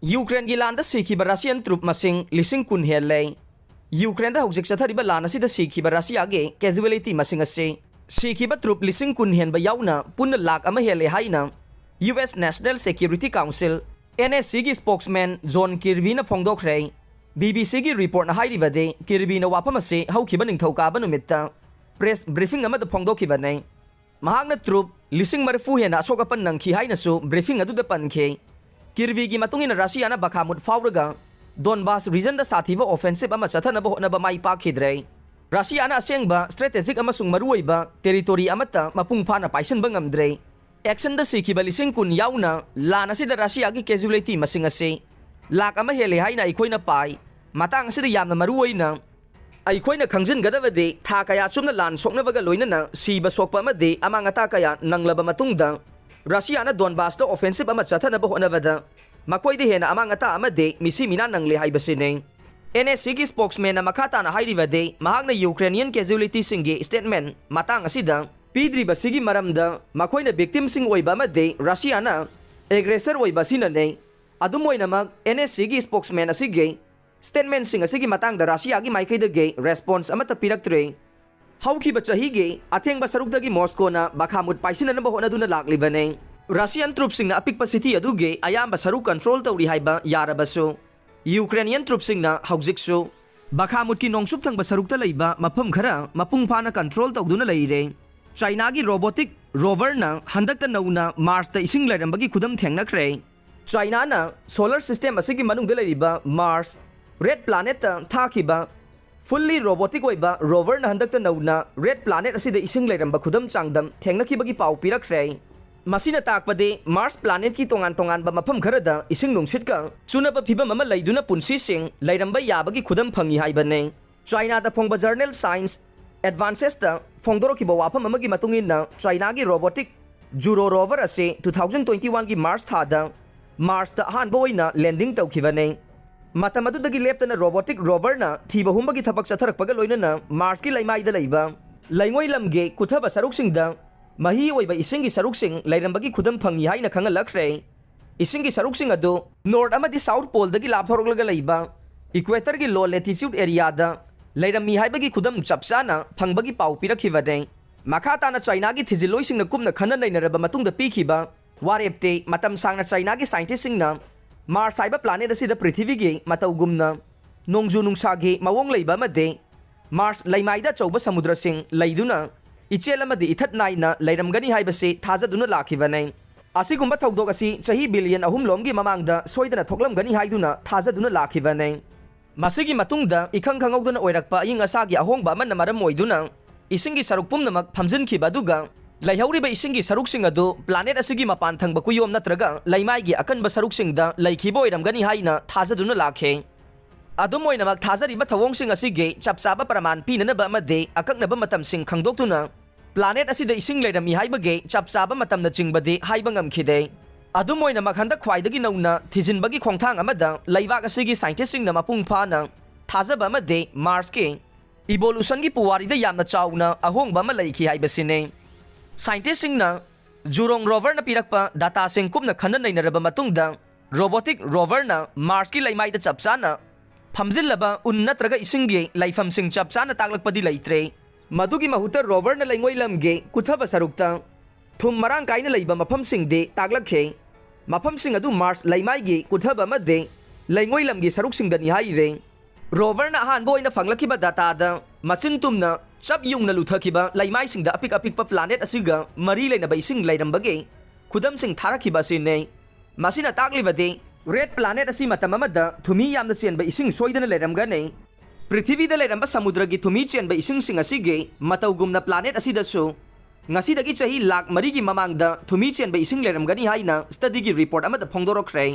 Ukraine की लान सीखिब Russian troupe मसिंग लिसिंग कुन हेले यूक्रेन हौजिक चथरिब लान असिद सीखिब रशियागे कैजुअलिटी मसिंग असे सीखिब ट्रुप लिसिंग कुन हेनब याउना पुन लाख अमा हेले हाइना US National Security Council NSC की स्पोक्समैन जॉन किर्बीना फोंदोखरे बीबीसी की रिपोर्ट हाइरिबदे किर्बीना वाफम असे हौखिब निंगथौकाब नुमित्ता प्रेस ब्रीफिंग अमद फोंदोखिबने महागना ट्रुप लिसिंग मरफू हेना अशोकपन नंखी हाइनसु ब्रीफिंग अदुदा पनखे किर्वी की मतुंगिन रशियाना बखामुट फाउरगा डोनबास रीजन द साथीव ऑफेंसिव अमा चथनब होनब माई पाखिद्रे रशियाना असेंगबा स्ट्रेटेजिक अमसुंग मरुओइबा टेरिटोरी अमता मपुंग फाना पाइसनब ngamdre एक्शन द सीखिब लिसिंग कुन याउना लान असिद रशिया की कैजुअलिटी मसिंग असे लाख अमा हेले हाइना अखोइना पाई मतांग असिद यामना मरुओइना अखोइना खंगजिनगदबदे था कया चुमना लान सोकनबगा लोइनना सीब सोकपा अमदे अमांगता कया नंगलब मतुंगदा रशियाना डोनबास द ऑफेंसिव अमा चथनब होनबदा मकोइदे हेना अमांगता अमदे मिसी मिना नंगले हाइबसिने एनएससी की स्पोक्समैन मखाताना हाइरिबदे महागना यूक्रेनियन कैजुअलिटी सिंगे स्टेटमेंट मतांग असिदा पीद्रिबसिगी मरमदा मकोइना विक्टिम सिंग ओइबा अमदे रशियाना एग्रेसर ओइबा सिनने अदुम ओइनमक एनएससी की स्पोक्समैन असिगे स्टेटमेंट सिंग असिगी मतांगदा रशिया की माइकैदगे रेस्पॉन्स अमता पिरक्तरे हौखिब चहीगे अथेंग सरुकदगी मॉस्कोना बखामुट पाइसिननब होनदुना लाक्लिबने रशियन ट्रुपसिंगना अपिकप सिटी अदुगे अयाम सरुक कंट्रोल तौरी हाइबा यारबसु यूक्रेनियन ट्रुपसिंगना हौजिकसु बखामुट की नोंगसुप थंगब सरुकता लैबा मफम खरा मपुंग फाना कंट्रोल तौदुना लैरे चाइना की रोबोटिक रोवरना हंदकता नौना मार्स द इसिंग लैरंबगी खुदम थेंगनख्रे चाइना ना सोलर सिस्टम असिगी मनुंगदा लैरिबा मार्स रेड प्लानेट थाखिबा फुल्ली रोबोटिक ओइबा रोवर न हंदकता नौना रेड प्लानेट असिद इसिंग लैरंबा खुदम चांगदम थेंगनखिबगी पाउ पिरख्रे मसिना ताकपदे मार्स प्लानेट की तोंगान तोंगान मफम खरदा इसिंग नुंगसिटका सुनब फिबम अमा लैदुना पुंसिसिंग लैरंबा याबगी खुदम फंगी हाइबने चाइना दा फोंगबा जर्नल साइंस एडवांसेस दा फोंदोरखिबा वाफम अमगी मतुंगिना चाइना की रोबोटिक जुरो रोवर असे 2021 की मार्स थादा मार्स दा अहानबा ओइना लैंडिंग तौखिबने मतम अदुदगी लेप्तना रोबोटिक रोवरना थीब हुंबगी थबक चथरकपगा लोइनना मार्स की लैमाइदा लैबा लैंगोइ लमगे कुथब सरुकसिंगदा मही ओइबा इसिंगी सरुकसिंग लैरंबगी खुदम फंगी हाइना खंगलखरे इसिंगी सरुकसिंग अदु नॉर्थ अमदी साउथ पोल दगी लापथोरगलगा लैबा इक्वेटर की लो लैटिट्यूड एरियादा लैरम्मी हाइबगी खुदम चपचाना फंगबगी पाउ पिरखिबने मखाताना चाइना की थिजिलोइसिंगना कुमना खनन नैनरबा मतुंगदा पीखिबा वारेपते मतम सांगना चाइना की साइंटिस्टसिंगना मार्स हाइबा प्लानेट असिदा पृथ्वी की मतौगुमना नोंजु नुंसागे मवोंग लैबा मदे मार्स लैमाइदा चौबा समुद्रसिंग लैदुना इचेल अमदि इथत नाइना लैरमगनी हाइबसे थाजदुना लाखिबने असिगुंबा थौदोक असि चही बिलियन अहुम लोमगी ममांगदा सोइदना थोकलमगनी हाइदुना थाजदुना लाखिबने मसिगी मतुंगदा इखंग खंगौदुना ओइरकपा अयिंग असागी अहोंगबा अमना मरम ओइदुना इसिंगी सरुक पुमनमक फमजिनखिबा दुगा लैहौरिबा इसिंगी सरुकसिंग अदु प्लानेट असिगी मपान थंगबा कुयोम नत्रगा लैमाइगी अकनबा सरुकसिंगदा लैखिबा ओइरमगनी हाइना थाजदुना लाखे अदुम ओइनमक थाजरिबा थवोंगसिंग असिगे चपचाबा प्रमाण पीननबा अमदे अकक्नबा मतमसिंग खंगदोक्तुना प्लानेट असिदा इसिंग लैरमी हाइबगे चपचाबा मतमना चिंगबदे हाइबा ngamkhide अदुम ओइनमक हंदक ख्वाइदगी नौना थिजिनबगी खोंगथांग अमदा लैबाक असिगी साइंटिस्टसिंगना मपुंग फाना थाजबा अमदे मार्स के इवोल्यूशन की पुवारीदा यामना चाउना अहोंगबा अमा लैखि हाइबसिने साइंटिस्टसिंगना जुरोंग रोवर न पिरकपा डाटा सिंग कुमना खनन नैनरबा मतुंगदा रोबोटिक रोवर न मार्स की लैमाइदा चपचाना फमजिल्लबा उन नत्रगा इसिंगे लैफम सिंग चपचाना तागलकपदी लैत्रे मधुगी महुता रोवर न लैंगोइ लमगे कुथब सरुकता थुम मरांग काइना लैबा मफम सिंगदे तागलखे मफम सिंग अदु मार्स लैमाइगे कुथब अमदे लैंगोइ लमगे सरुक सिंगदनी हाइरे रोवर न अहानबा ओइना फंगलखिबा डाटादा मचिन तुमना चप युंगना लुथखिबा लैमाइसिंगदा अपिक अपिकपा प्लानेट असिगा मरी लैनबा इसिंग लैरंबगे खुदम सिंग थारखिबा सिने मसिना तागलिबदे रेड प्लानेट असि मतम अमदा थुमी यामना चेनबा इसिंग सोइदना लैरंगने पृथ्वीदा लैरंबा समुद्रगी थुमी चेनबा इसिंग सिंग असिगे मतौगुमना planet असिदसु ngasi dagi chahi lakh mari gi mamang da thumi chen ba ising leram gani haina study gi report amada phongdorokre